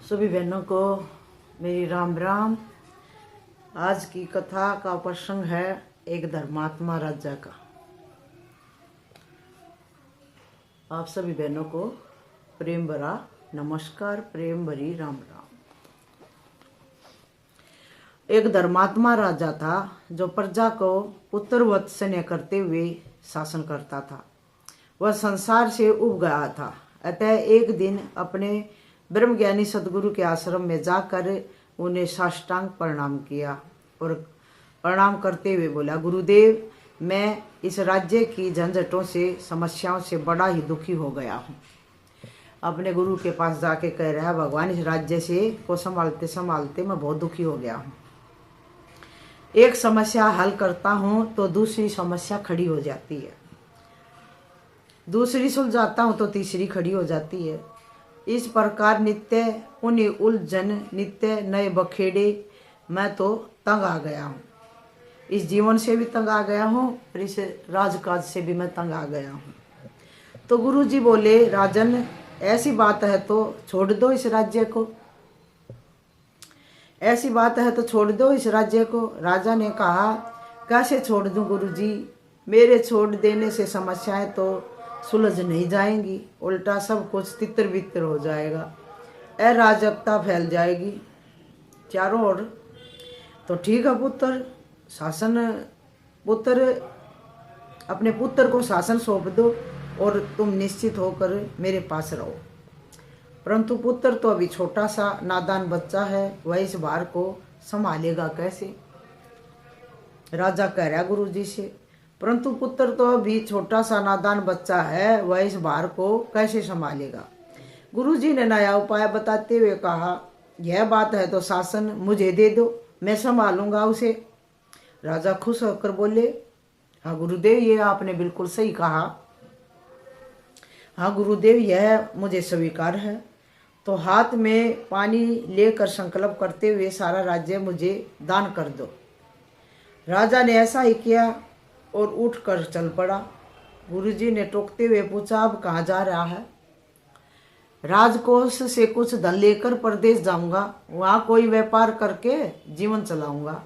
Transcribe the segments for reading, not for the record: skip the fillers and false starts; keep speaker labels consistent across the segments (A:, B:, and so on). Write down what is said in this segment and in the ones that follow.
A: सभी बहनों को मेरी राम राम। आज की कथा का प्रसंग है एक धर्मात्मा राजा का। आप सभी बहनों को प्रेम भरा नमस्कार, प्रेम भरी राम राम। एक धर्मात्मा राजा था जो प्रजा को पुत्रवत स्नेह करते हुए शासन करता था। वह संसार से उब गया था। अतः एक दिन अपने ब्रह्मज्ञानी सदगुरु के आश्रम में जाकर उन्हें साष्टांग प्रणाम किया और प्रणाम करते हुए बोला, गुरुदेव, मैं इस राज्य की झंझटों से, समस्याओं से बड़ा ही दुखी हो गया हूँ। अपने गुरु के पास जाके कह रहा है, भगवान, इस राज्य से को संभालते संभालते मैं बहुत दुखी हो गया हूँ। एक समस्या हल करता हूँ तो दूसरी समस्या खड़ी हो जाती है, दूसरी सुलझाता हूँ तो तीसरी खड़ी हो जाती है। इस प्रकार नित्य उन्हें उलझन, नित्य नए बखेड़े, मैं तो तंग आ गया हूँ। इस जीवन से भी तंग आ गया हूँ और इस राजकाज से भी मैं तंग आ गया हूँ। तो गुरु जी बोले, राजन, ऐसी बात है तो छोड़ दो इस राज्य को, ऐसी बात है तो छोड़ दो इस राज्य को। राजा ने कहा, कैसे छोड़ दूं गुरु जी, मेरे छोड़ देने से समस्याएं तो सुलझ नहीं जाएंगी, उल्टा सब कुछ तितर बितर हो जाएगा, अराजकता फैल जाएगी चारों ओर। तो ठीक है पुत्र, अपने पुत्र को शासन सौंप दो और तुम निश्चित होकर मेरे पास रहो। परंतु पुत्र तो अभी छोटा सा नादान बच्चा है, वह इस भार को संभालेगा कैसे? राजा कह रहा गुरु जी से, परंतु पुत्र तो अभी छोटा सा नादान बच्चा है, वह इस भार को कैसे संभालेगा? गुरु जी ने नया उपाय बताते हुए कहा, यह बात है तो शासन मुझे दे दो, मैं संभालूंगा उसे। राजा खुश होकर बोले, हाँ गुरुदेव, ये आपने बिल्कुल सही कहा। हाँ गुरुदेव, यह मुझे स्वीकार है। तो हाथ में पानी लेकर संकल्प करते हुए सारा राज्य मुझे दान कर दो। राजा ने ऐसा ही किया और उठकर चल पड़ा। गुरुजी ने टोकते हुए पूछा, अब कहाँ जा रहा है? राजकोष से कुछ धन लेकर प्रदेश जाऊंगा, वहां कोई व्यापार करके जीवन चलाऊंगा।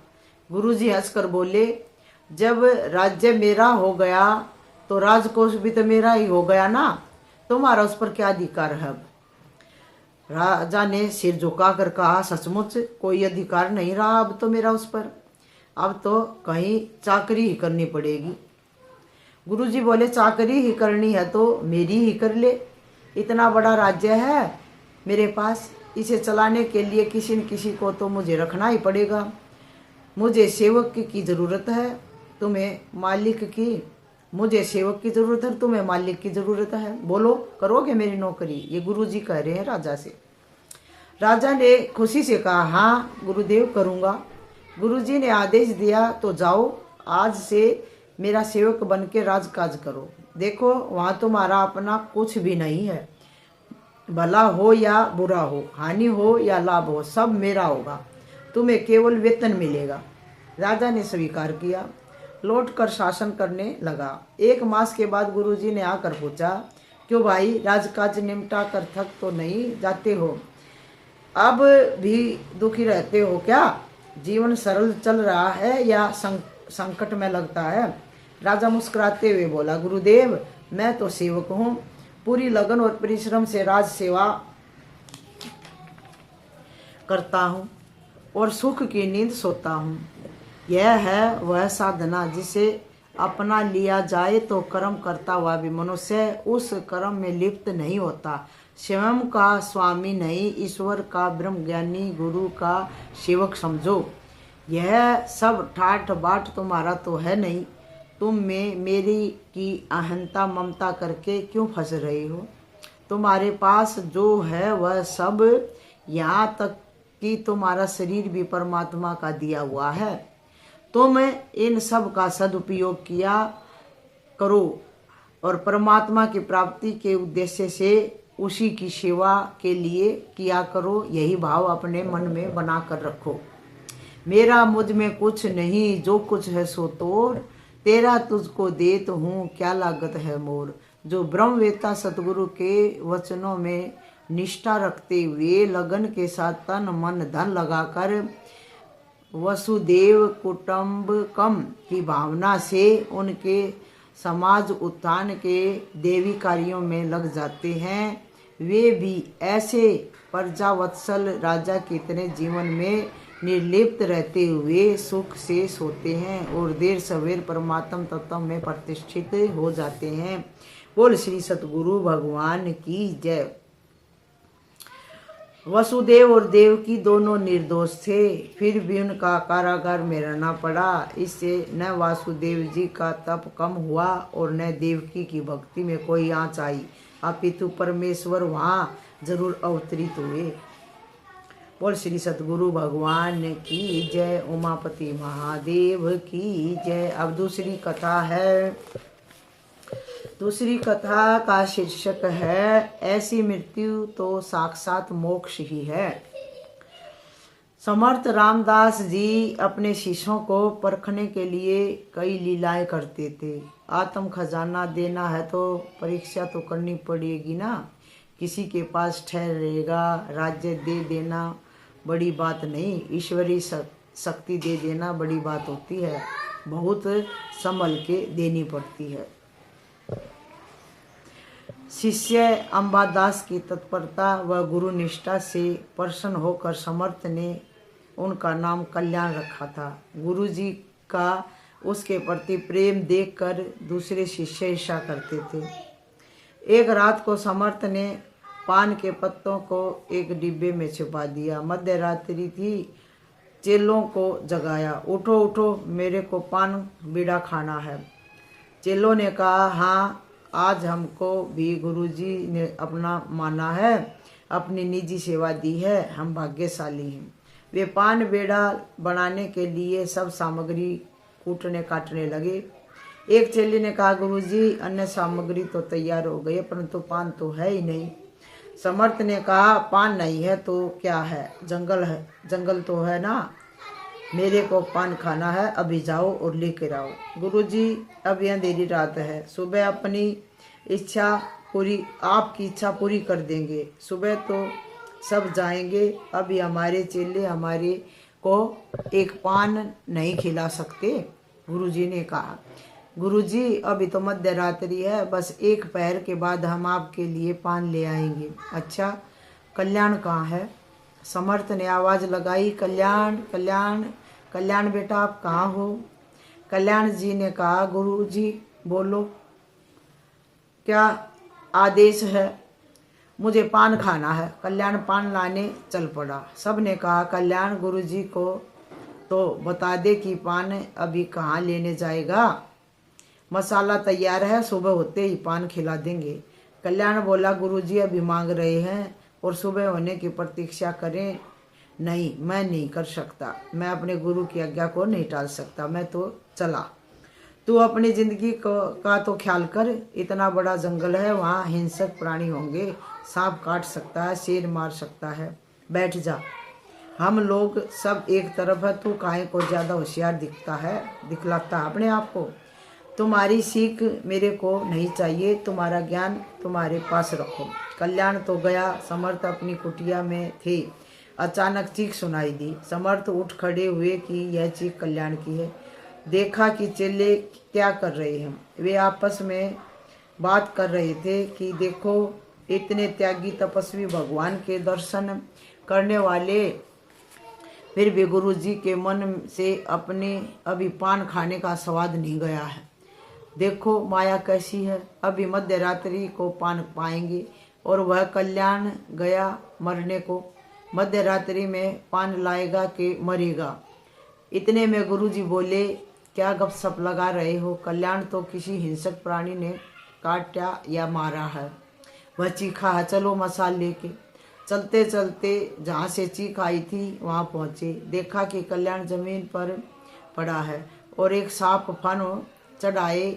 A: गुरुजी हंसकर बोले, जब राज्य मेरा हो गया तो राजकोष भी तो मेरा ही हो गया ना, तुम्हारा उस पर क्या अधिकार है? अब राजा ने सिर झुकाकर कहा, सचमुच कोई अधिकार नहीं रहा अब तो मेरा उस पर, अब तो कहीं चाकरी ही करनी पड़ेगी। गुरुजी बोले, चाकरी ही करनी है तो मेरी ही कर ले, इतना बड़ा राज्य है मेरे पास, इसे चलाने के लिए किसी न किसी को तो मुझे रखना ही पड़ेगा। मुझे सेवक की ज़रूरत है, तुम्हें मालिक की, मुझे सेवक की ज़रूरत है, तुम्हें मालिक की ज़रूरत है, बोलो करोगे मेरी नौकरी? ये गुरुजी कह रहे हैं राजा से। राजा ने खुशी से कहा, हाँ गुरुदेव, करूँगा। गुरुजी ने आदेश दिया, तो जाओ, आज से मेरा सेवक बन के राजकाज करो। देखो, वहाँ तुम्हारा अपना कुछ भी नहीं है, भला हो या बुरा हो, हानि हो या लाभ हो, सब मेरा होगा, तुम्हें केवल वेतन मिलेगा। राजा ने स्वीकार किया, लौटकर शासन करने लगा। 1 मास के बाद गुरुजी ने आकर पूछा, क्यों भाई, राजकाज निपटा कर थक तो नहीं जाते हो? अब भी दुखी रहते हो क्या? जीवन सरल चल रहा है या संकट में लगता है? राजा मुस्कुराते हुए बोला, गुरुदेव, मैं तो सेवक हूँ, पूरी लगन और परिश्रम से राज सेवा करता हूँ और सुख की नींद सोता हूँ। यह है वह साधना जिसे अपना लिया जाए तो कर्म करता हुआ भी मनुष्य उस कर्म में लिप्त नहीं होता। स्वयं का स्वामी नहीं, ईश्वर का ब्रह्मज्ञानी गुरु का सेवक समझो। यह सब ठाठ बाट तुम्हारा तो है नहीं, तुम में मेरी की अहंता ममता करके क्यों फंस रहे हो? तुम्हारे पास जो है वह सब, यहाँ तक कि तुम्हारा शरीर भी परमात्मा का दिया हुआ है। तुम इन सब का सदुपयोग किया करो और परमात्मा की प्राप्ति के उद्देश्य से उसी की सेवा के लिए किया करो। यही भाव अपने मन में बना कर रखो। मेरा मुझ में कुछ नहीं, जो कुछ है सो तोड़, तेरा तुझको देत हूँ, क्या लागत है मोर। जो ब्रह्मवेता सतगुरु के वचनों में निष्ठा रखते हुए लगन के साथ तन मन धन लगाकर वसुदेव कुटुंबकम की भावना से उनके समाज उत्थान के देवी कार्यों में लग जाते हैं, वे भी ऐसे प्रजावत्सल राजा की तरह जीवन में निर्लिप्त रहते हुए सुख से सोते हैं और देर सवेर परमात्म तत्व में प्रतिष्ठित हो जाते हैं। बोल श्री सतगुरु भगवान की जय। वसुदेव और देवकी दोनों निर्दोष थे, फिर भी उनका कारागार में रहना पड़ा। इससे न वासुदेव जी का तप कम हुआ और न देवकी की भक्ति में कोई आँच आई, अपितु परमेश्वर वहाँ जरूर अवतरित हुए। बोल श्री सतगुरु भगवान की जय। उमापति महादेव की जय। अब दूसरी कथा है। दूसरी कथा का शीर्षक है ऐसी मृत्यु तो साक्षात मोक्ष ही है। समर्थ रामदास जी अपने शिष्यों को परखने के लिए कई लीलाएं करते थे। आत्म खजाना देना है तो परीक्षा तो करनी पड़ेगी ना। किसी के पास ठहरेगा, राज्य दे देना बड़ी बात नहीं, ईश्वरीय शक्ति दे देना बड़ी बात होती है, बहुत संभल के देनी पड़ती है। शिष्य अंबादास की तत्परता व गुरु निष्ठा से प्रसन्न होकर समर्थ ने उनका नाम कल्याण रखा था। गुरु जी का उसके प्रति प्रेम देखकर दूसरे शिष्य ईर्ष्या करते थे। एक रात को समर्थ ने पान के पत्तों को एक डिब्बे में छिपा दिया। मध्य रात्रि थी। चेलों को जगाया, उठो उठो, मेरे को पान बीड़ा खाना है। चेलों ने कहा, हाँ, आज हमको भी गुरुजी ने अपना माना है, अपनी निजी सेवा दी है, हम भाग्यशाली हैं। वे पान बेड़ा बनाने के लिए सब सामग्री कूटने काटने लगे। एक चेले ने कहा, गुरुजी अन्य सामग्री तो तैयार हो गई, परंतु पान तो है ही नहीं। समर्थ ने कहा, पान नहीं है तो क्या है, जंगल है, जंगल तो है ना, मेरे को पान खाना है, अभी जाओ और लेकर आओ। गुरुजी अब यह अंधेरी रात है, सुबह अपनी इच्छा पूरी, आपकी इच्छा पूरी कर देंगे, सुबह तो सब जाएंगे, अभी हमारे चेले हमारे को एक पान नहीं खिला सकते। गुरुजी ने कहा, गुरुजी अभी तो मध्य रात्रि है, बस एक पहर के बाद हम आपके लिए पान ले आएंगे। अच्छा, कल्याण कहाँ है? समर्थ ने आवाज़ लगाई, कल्याण कल्याण कल्याण बेटा आप कहाँ हो? कल्याण जी ने कहा, गुरुजी बोलो, क्या आदेश है? मुझे पान खाना है। कल्याण पान लाने चल पड़ा। सब ने कहा, कल्याण गुरुजी को तो बता दे कि पान अभी कहाँ लेने जाएगा, मसाला तैयार है, सुबह होते ही पान खिला देंगे। कल्याण बोला, गुरुजी अभी मांग रहे हैं और सुबह होने की प्रतीक्षा करें। नहीं, मैं नहीं कर सकता, मैं अपने गुरु की आज्ञा को नहीं टाल सकता, मैं तो चला। तू अपनी जिंदगी का तो ख्याल कर, इतना बड़ा जंगल है, वहाँ हिंसक प्राणी होंगे, सांप काट सकता है, शेर मार सकता है, बैठ जा। हम लोग सब एक तरफ है, तू काहे को ज़्यादा होशियार दिखलाता है अपने आप को। तुम्हारी सीख मेरे को नहीं चाहिए, तुम्हारा ज्ञान तुम्हारे पास रखो। कल्याण तो गया। समर्थ अपनी कुटिया में थे। अचानक चीख सुनाई दी। समर्थ उठ खड़े हुए कि यह चीख कल्याण की है। देखा कि चेले क्या कर रहे हैं। वे आपस में बात कर रहे थे कि देखो, इतने त्यागी तपस्वी भगवान के दर्शन करने वाले, फिर भी गुरु जी के मन से अपने अभी पान खाने का स्वाद नहीं गया है। देखो माया कैसी है, अभी मध्य रात्रि को पान पाएंगे और वह कल्याण गया मरने को, मध्य रात्रि में पान लाएगा कि मरेगा। इतने में गुरुजी बोले, क्या गपशप लगा रहे हो? कल्याण तो किसी हिंसक प्राणी ने काटा या मारा है, वह चीखा है, चलो मसाल लेके। चलते चलते जहाँ से चीख आई थी वहाँ पहुँचे। देखा कि कल्याण जमीन पर पड़ा है और एक सांप फन चढ़ाए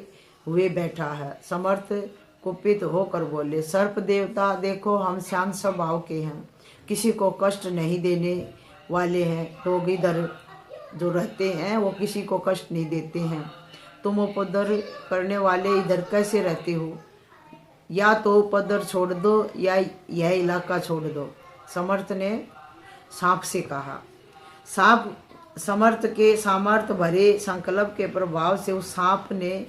A: हुए बैठा है। समर्थ कुपित होकर बोले, सर्प देवता देखो, हम शांत स्वभाव के हैं, किसी को कष्ट नहीं देने वाले हैं। लोग इधर जो रहते हैं वो किसी को कष्ट नहीं देते हैं। तुम उपद्रव करने वाले इधर कैसे रहते हो? या तो पदर छोड़ दो या यह इलाका छोड़ दो। समर्थ ने सांप से कहा। सांप समर्थ के सामर्थ्य भरे संकल्प के प्रभाव से उस सांप ने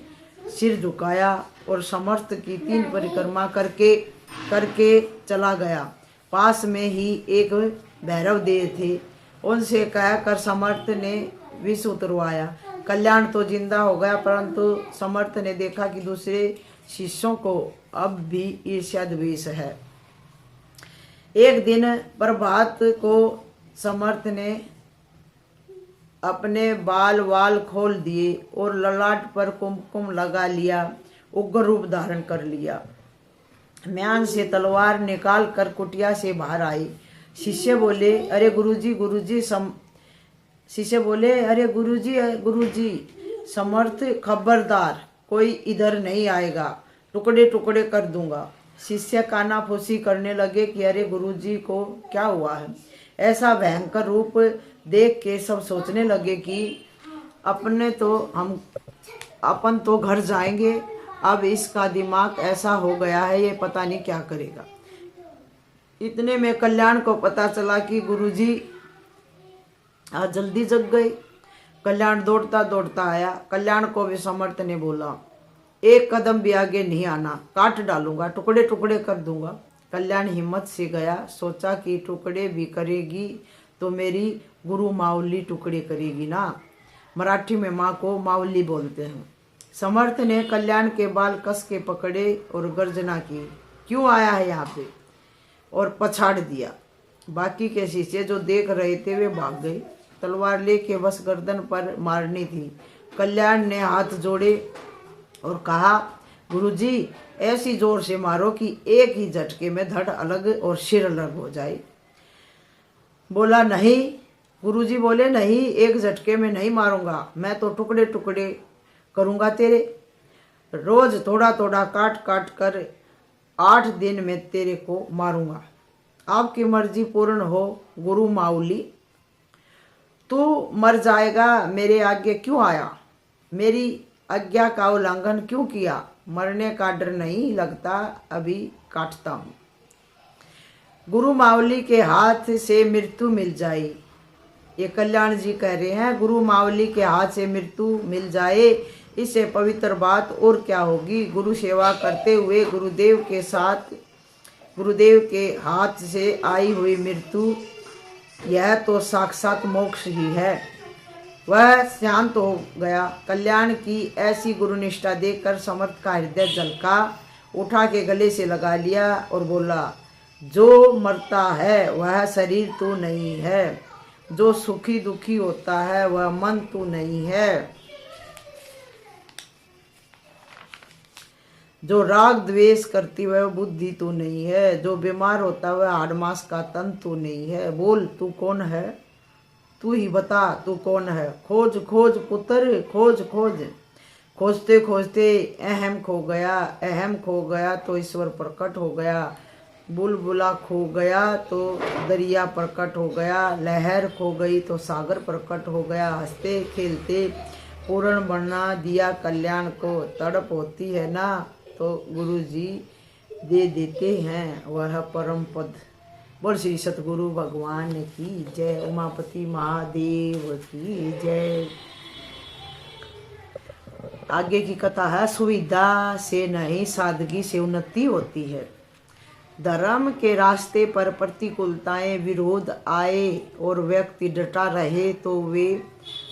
A: सिर झुकाया और समर्थ की 3 परिक्रमा करके चला गया। पास में ही एक भैरव देव थे, उनसे कहकर समर्थ ने विष उतरवाया। कल्याण तो जिंदा हो गया, परंतु समर्थ ने देखा कि दूसरे शिष्यों को अब भी ईर्ष्या द्वेष है। एक दिन प्रभात को समर्थ ने अपने बाल खोल दिए और ललाट पर कुमकुम लगा लिया, उग्र रूप धारण कर लिया। म्यान से तलवार निकाल कर कुटिया से बाहर आई। शिष्य बोले, अरे गुरुजी समर्थ खबरदार, कोई इधर नहीं आएगा, टुकड़े टुकड़े कर दूंगा। शिष्य कानाफूसी करने लगे कि अरे गुरुजी को क्या हुआ है। ऐसा भयंकर रूप देख के सब सोचने लगे कि अपन तो घर जाएंगे, अब इसका दिमाग ऐसा हो गया है, ये पता नहीं क्या करेगा। इतने में कल्याण को पता चला कि गुरुजी आज जल्दी जग गए। कल्याण दौड़ता दौड़ता आया। कल्याण को भी समर्थ ने बोला, एक कदम भी आगे नहीं आना, काट डालूंगा, टुकड़े टुकड़े कर दूंगा। कल्याण हिम्मत से गया। सोचा कि टुकड़े भी करेगी तो मेरी गुरु माउली टुकड़े करेगी ना। मराठी में माँ को माउली बोलते हैं। समर्थ ने कल्याण के बाल कस के पकड़े और गर्जना की, क्यों आया है यहाँ पे, और पछाड़ दिया। बाकी के शिष्य जो देख रहे थे वे भाग गए। तलवार लेके बस गर्दन पर मारनी थी। कल्याण ने हाथ जोड़े और कहा, गुरुजी ऐसी जोर से मारो कि एक ही झटके में धड़ अलग और सिर अलग हो जाए। बोला नहीं। गुरुजी बोले, नहीं, एक झटके में नहीं मारूंगा, मैं तो टुकड़े टुकड़े करूंगा तेरे। रोज थोड़ा थोड़ा काट काट कर 8 दिन में तेरे को मारूंगा। आपकी मर्जी पूर्ण हो गुरु माउली। तू मर जाएगा, मेरे आगे क्यों आया, मेरी आज्ञा का उल्लंघन क्यों किया। मरने का डर नहीं लगता, अभी काटता हूँ। गुरु मावली के हाथ से मृत्यु मिल जाए, ये कल्याण जी कह रहे हैं। गुरु मावली के हाथ से मृत्यु मिल जाए, इससे पवित्र बात और क्या होगी। गुरु सेवा करते हुए गुरुदेव के हाथ से आई हुई मृत्यु, यह तो साक्षात मोक्ष ही है। वह शांत हो गया। कल्याण की ऐसी गुरुनिष्ठा देखकर समर्थ का हृदय झलका। उठा के गले से लगा लिया और बोला, जो मरता है वह शरीर तू नहीं है, जो सुखी दुखी होता है वह मन तू नहीं है, जो राग द्वेष करती वह बुद्धि तू नहीं है, जो बीमार होता वह हाड़ मांस का तन तू नहीं है। बोल तू कौन है, तू ही बता तू कौन है। खोज खोज पुत्र खोज खोज। खोजते खोजते अहम खो गया तो ईश्वर प्रकट हो गया। बुलबुला खो गया तो दरिया प्रकट हो गया। लहर खो गई तो सागर प्रकट हो गया। हंसते खेलते पूर्ण बना दिया कल्याण को। तड़प होती है ना तो गुरुजी दे देते हैं वह परम पद। बोल श्री सतगुरु भगवान की जय। उमापति महादेव की जय। आगे की कथा है, सुविधा से नहीं सादगी से उन्नति होती है। धर्म के रास्ते पर प्रतिकूलताएं विरोध आए और व्यक्ति डटा रहे तो वे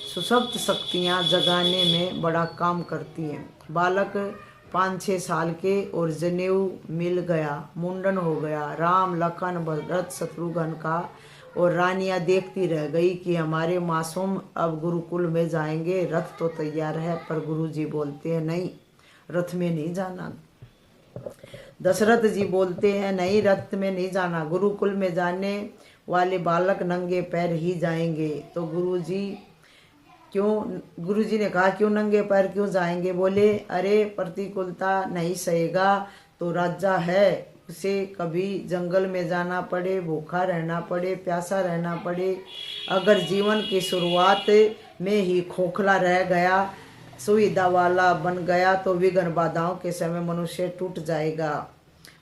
A: सुषुप्त शक्तियां जगाने में बड़ा काम करती हैं। बालक 5-6 साल के और जनेऊ मिल गया, मुंडन हो गया। राम लखन भरत शत्रुघ्न का और रानियां देखती रह गई कि हमारे मासूम अब गुरुकुल में जाएंगे। रथ तो तैयार है पर गुरुजी बोलते हैं नहीं, रथ में नहीं जाना। दशरथ जी बोलते हैं नहीं, रथ में नहीं जाना, गुरुकुल में जाने वाले बालक नंगे पैर ही जाएंगे। तो गुरुजी ने कहा क्यों नंगे पैर क्यों जाएंगे। बोले अरे प्रतिकूलता नहीं सहेगा तो राजा है, उसे कभी जंगल में जाना पड़े, भूखा रहना पड़े, प्यासा रहना पड़े। अगर जीवन की शुरुआत में ही खोखला रह गया, सुविधा वाला बन गया तो विघ्न बाधाओं के समय मनुष्य टूट जाएगा।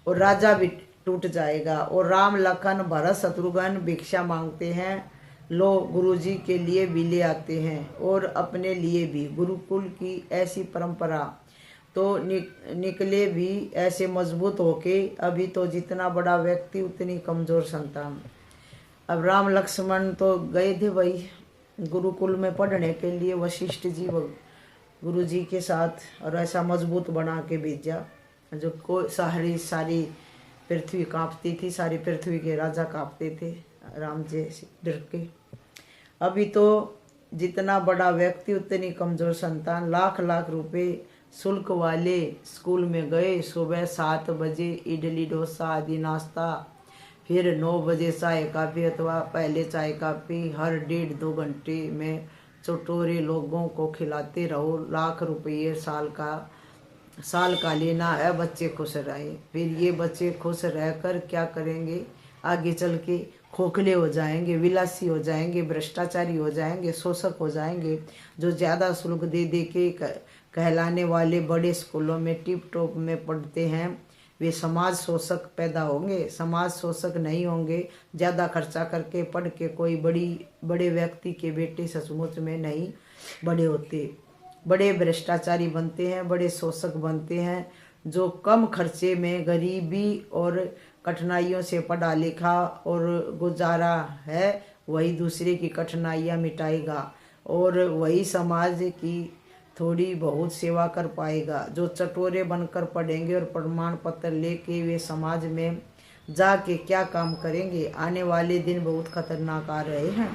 A: और राजा भी टूट जाएगा। और राम लखन भरत शत्रुघ्न भिक्षा मांगते हैं, लो गुरुजी के लिए भी ले आते हैं और अपने लिए भी। गुरुकुल की ऐसी परंपरा तो निकले भी ऐसे मजबूत होके। अभी तो जितना बड़ा व्यक्ति उतनी कमजोर संतान। अब राम लक्ष्मण तो गए थे भाई गुरुकुल में पढ़ने के लिए, वशिष्ठ जी गुरु जी के साथ, और ऐसा मजबूत बना के भेजा जो कोई सारी पृथ्वी कांपती थी, सारी पृथ्वी के राजा कांपते थे राम जी से डर के। अभी तो जितना बड़ा व्यक्ति उतनी कमजोर संतान। लाख लाख रुपए शुल्क वाले स्कूल में गए। सुबह 7 बजे इडली डोसा आदि नाश्ता, फिर 9 बजे चाय काफ़ी अथवा पहले चाय काफ़ी, हर 1.5-2 घंटे में चटोरे लोगों को खिलाते रहो। लाख रुपये साल का लेना है, बच्चे खुश रहे। फिर ये बच्चे खुश रहकर क्या करेंगे? आगे चल के खोखले हो जाएंगे, विलासी हो जाएंगे, भ्रष्टाचारी हो जाएंगे, शोषक हो जाएंगे। जो ज़्यादा शुल्क दे दे के कहलाने वाले बड़े स्कूलों में टिप टॉप में पढ़ते हैं, वे समाज शोषक पैदा होंगे। समाज शोषक नहीं होंगे। ज़्यादा खर्चा करके पढ़ के कोई बड़े व्यक्ति के बेटे सचमुच में नहीं बड़े होते। बड़े भ्रष्टाचारी बनते हैं, बड़े शोषक बनते हैं। जो कम खर्चे में गरीबी और कठिनाइयों से पढ़ा लिखा और गुजारा है, वही दूसरे की कठिनाइयाँ मिटाएगा और वही समाज की थोड़ी बहुत सेवा कर पाएगा। जो चटोरे बनकर पढ़ेंगे और प्रमाण पत्र लेके वे समाज में जाके क्या काम करेंगे? आने वाले दिन बहुत खतरनाक आ रहे हैं।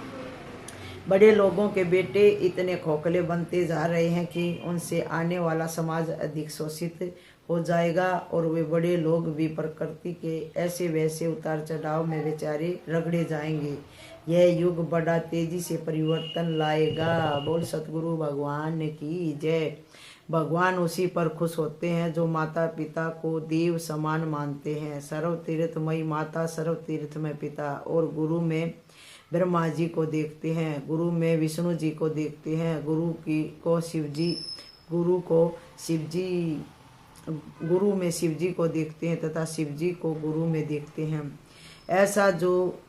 A: बड़े लोगों के बेटे इतने खोखले बनते जा रहे हैं कि उनसे आने वाला समाज अधिक शोषित हो जाएगा और वे बड़े लोग भी प्रकृति के ऐसे वैसे उतार चढ़ाव में बेचारे रगड़े जाएंगे। यह युग बड़ा तेजी से परिवर्तन लाएगा। बोल सतगुरु भगवान की जय। भगवान उसी पर खुश होते हैं जो माता पिता को देव समान मानते हैं। सर्व तीर्थमयी माता, सर्व तीर्थमय पिता। और गुरु में ब्रह्मा जी को देखते हैं, गुरु में विष्णु जी को देखते हैं, गुरु में शिव जी को देखते हैं तथा शिव जी को गुरु में देखते हैं। ऐसा जो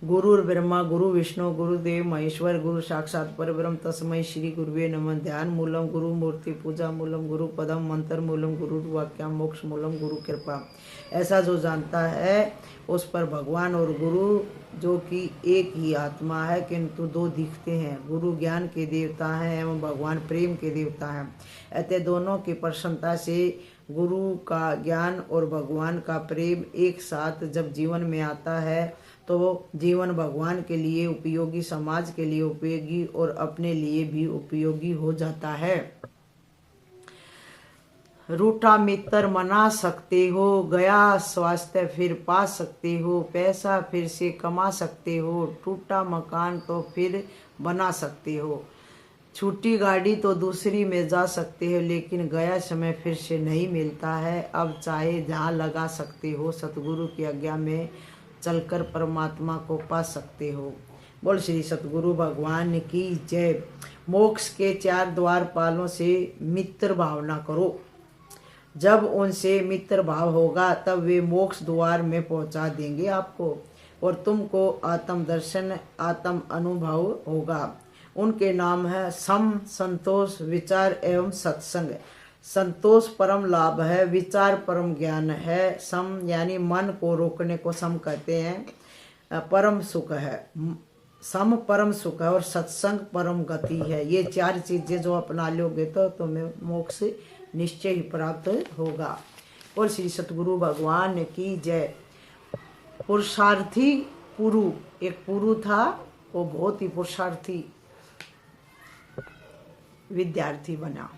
A: गुरु ब्रह्मा, गुरु विष्णु, गुरुदेव महेश्वर, गुरु साक्षात परब्रह्म तस्मै श्री गुरुवे नमः। ध्यान मूलम गुरु मूर्ति, पूजा मूलम गुरु पदम, मंत्र मूलम गुरु वाक्यम, मोक्ष मूलम गुरु कृपा। ऐसा जो जानता है उस पर भगवान और गुरु जो कि एक ही आत्मा है किंतु दो दिखते हैं। गुरु ज्ञान के देवता हैं एवं भगवान प्रेम के देवता हैं। अतः दोनों की प्रसन्नता से गुरु का ज्ञान और भगवान का प्रेम एक साथ जब जीवन में आता है तो जीवन भगवान के लिए उपयोगी, समाज के लिए उपयोगी और अपने लिए भी उपयोगी हो जाता है। रूठा मित्र मना सकते हो, गया स्वास्थ्य फिर पा सकते हो, पैसा फिर से कमा सकते हो, टूटा मकान तो फिर बना सकते हो, छूटी गाड़ी तो दूसरी में जा सकते हो, लेकिन गया समय फिर से नहीं मिलता है। अब चाहे जहाँ लगा सकते हो, सतगुरु की आज्ञा में चलकर परमात्मा को पा सकते हो। बोल श्री सतगुरु भगवान की जय। मोक्ष के 4 द्वारपालों से मित्र भावना करो। जब उनसे मित्र भाव होगा तब वे मोक्ष द्वार में पहुंचा देंगे आपको और तुमको आत्म दर्शन, आत्म अनुभव होगा। उनके नाम है सम, संतोष, विचार एवं सत्संग। संतोष परम लाभ है, विचार परम ज्ञान है, सम यानी मन को रोकने को सम कहते हैं, परम सुख है। सम परम सुख है और सत्संग परम गति है। ये 4 चीजें जो अपना लोगे तो तुम्हें मोक्ष निश्चय ही प्राप्त होगा। और श्री सतगुरु भगवान की जय। पुरुषार्थी पुरु, एक पुरु था, वो बहुत ही पुरुषार्थी विद्यार्थी बना।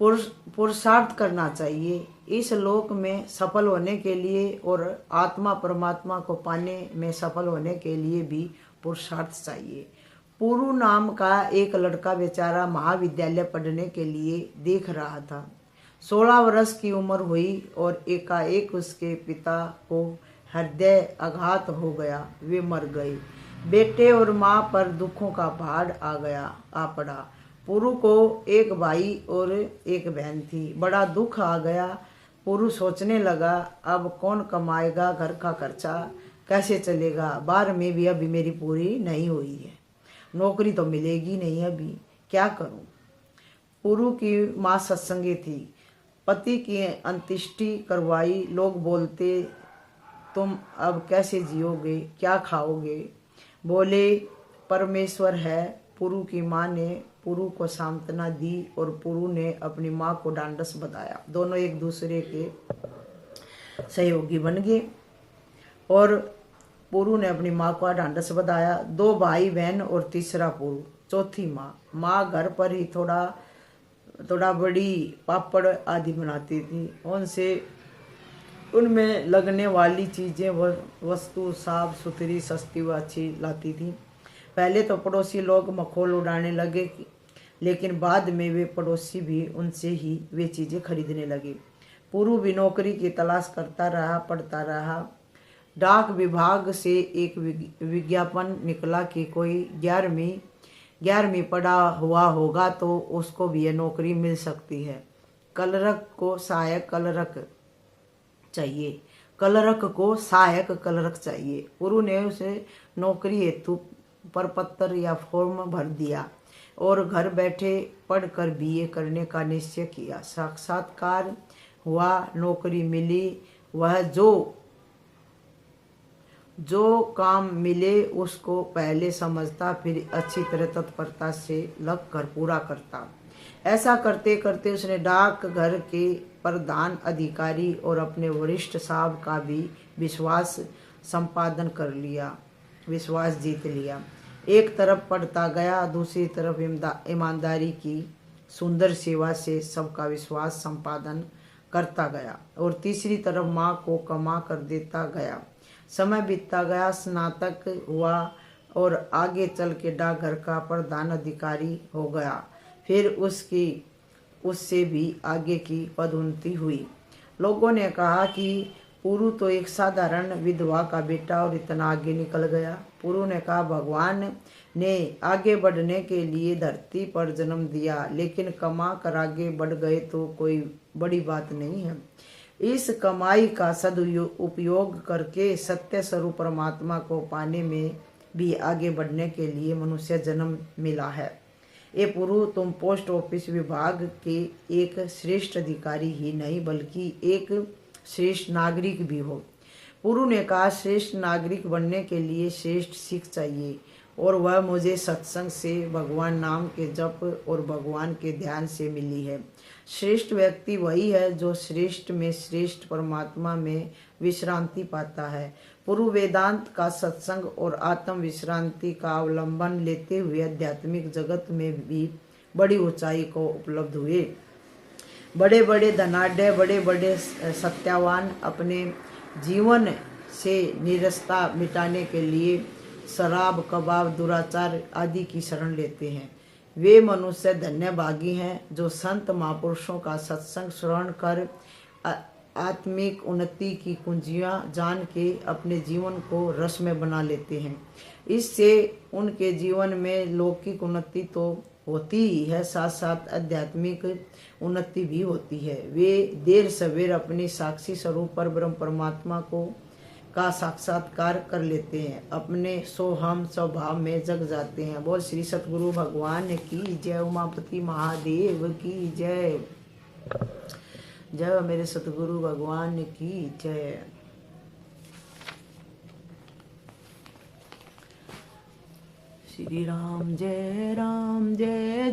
A: पुरुषार्थ करना चाहिए इस लोक में सफल होने के लिए और आत्मा परमात्मा को पाने में सफल होने के लिए भी पुरुषार्थ चाहिए। पुरु नाम का एक लड़का बेचारा महाविद्यालय पढ़ने के लिए देख रहा था। 16 वर्ष की उम्र हुई और एकाएक उसके पिता को हृदय आघात हो गया, वे मर गए। बेटे और माँ पर दुखों का पहाड़ आ पड़ा। पुरु को एक भाई और एक बहन थी। बड़ा दुख आ गया पुरु सोचने लगा, अब कौन कमाएगा, घर का खर्चा कैसे चलेगा, 12वीं भी अभी मेरी पूरी नहीं हुई है, नौकरी तो मिलेगी नहीं, अभी क्या करूं। पुरु की माँ सत्संगी थी, पति की अंत्येष्टि करवाई। लोग बोलते, तुम अब कैसे जियोगे, क्या खाओगे। बोले, परमेश्वर है। पुरु की माँ ने पुरु को सांत्वना दी और पुरु ने अपनी माँ को ढांढस बधाया। दोनों एक दूसरे के सहयोगी बन गए और पुरु ने अपनी माँ को ढांढस बधाया। 2 भाई बहन और तीसरा पुरु, चौथी माँ। माँ घर पर ही थोड़ा बड़ी पापड़ आदि बनाती थी। उनमें लगने वाली चीजें वस्तु साफ सुथरी सस्ती व अच्छी लाती थी। पहले तो पड़ोसी लोग मखौल उड़ाने लगे, लेकिन बाद में वे पड़ोसी भी उनसे ही वे चीजें खरीदने लगे। पुरु भी नौकरी की तलाश करता रहा, पढ़ता रहा। डाक विभाग से एक विज्ञापन निकला कि कोई 11वीं पढ़ा हुआ होगा तो उसको भी यह नौकरी मिल सकती है। कलरक को सहायक कलरक चाहिए। पुरु ने उसे नौकरी हेतु प्रपत्र या फॉर्म भर दिया और घर बैठे पढ़कर बीए करने का निश्चय किया। साक्षात्कार हुआ, नौकरी मिली। वह जो काम मिले उसको पहले समझता, फिर अच्छी तरह तत्परता से लग कर पूरा करता। ऐसा करते करते उसने डाक घर के प्रधान अधिकारी और अपने वरिष्ठ साहब का भी विश्वास जीत लिया। एक तरफ पढ़ता गया, दूसरी तरफ ईमानदारी की सुंदर सेवा से सबका विश्वास संपादन करता गया और तीसरी तरफ माँ को कमा कर देता गया। समय बीतता गया, स्नातक हुआ और आगे चल के डाकघर का प्रधान अधिकारी हो गया। फिर उससे भी आगे की पदोन्नति हुई। लोगों ने कहा कि पुरु तो एक साधारण विधवा का बेटा और इतना आगे निकल गया। पुरु ने कहा, भगवान ने आगे बढ़ने के लिए धरती पर जन्म दिया, लेकिन कमा कर आगे बढ़ गए तो कोई बड़ी बात नहीं है। इस कमाई का सदुपयोग करके सत्य स्वरूप परमात्मा को पाने में भी आगे बढ़ने के लिए मनुष्य जन्म मिला है। ये पुरु, तुम पोस्ट ऑफिस विभाग के एक श्रेष्ठ अधिकारी ही नहीं बल्कि एक श्रेष्ठ नागरिक भी हो। पुरु ने कहा, श्रेष्ठ नागरिक बनने के लिए श्रेष्ठ सीख चाहिए और वह मुझे सत्संग से, भगवान नाम के जप और भगवान के ध्यान से मिली है। श्रेष्ठ व्यक्ति वही है जो श्रेष्ठ में श्रेष्ठ परमात्मा में विश्रांति पाता है। पुरु वेदांत का सत्संग और आत्म विश्रांति का अवलंबन लेते हुए आध्यात्मिक जगत में भी बड़ी ऊंचाई को उपलब्ध हुए। बड़े बड़े धनाढ्य, बड़े बड़े सत्यावान अपने जीवन से निरस्ता मिटाने के लिए शराब, कबाब, दुराचार आदि की शरण लेते हैं। वे मनुष्य धन्यभागी हैं जो संत महापुरुषों का सत्संग श्रवण कर आत्मिक उन्नति की कुंजियां जान के अपने जीवन को रस में बना लेते हैं। इससे उनके जीवन में लौकिक उन्नति तो होती ही है, साथ साथ आध्यात्मिक उन्नति भी होती है। वे देर सवेर अपने साक्षी स्वरूप पर ब्रह्म परमात्मा का साक्षात्कार कर लेते हैं, अपने सोहम स्वभाव में जग जाते हैं। बोल श्री सतगुरु भगवान की जय, उमापति महादेव की जय। जय मेरे सतगुरु भगवान की जय। श्री राम जय जय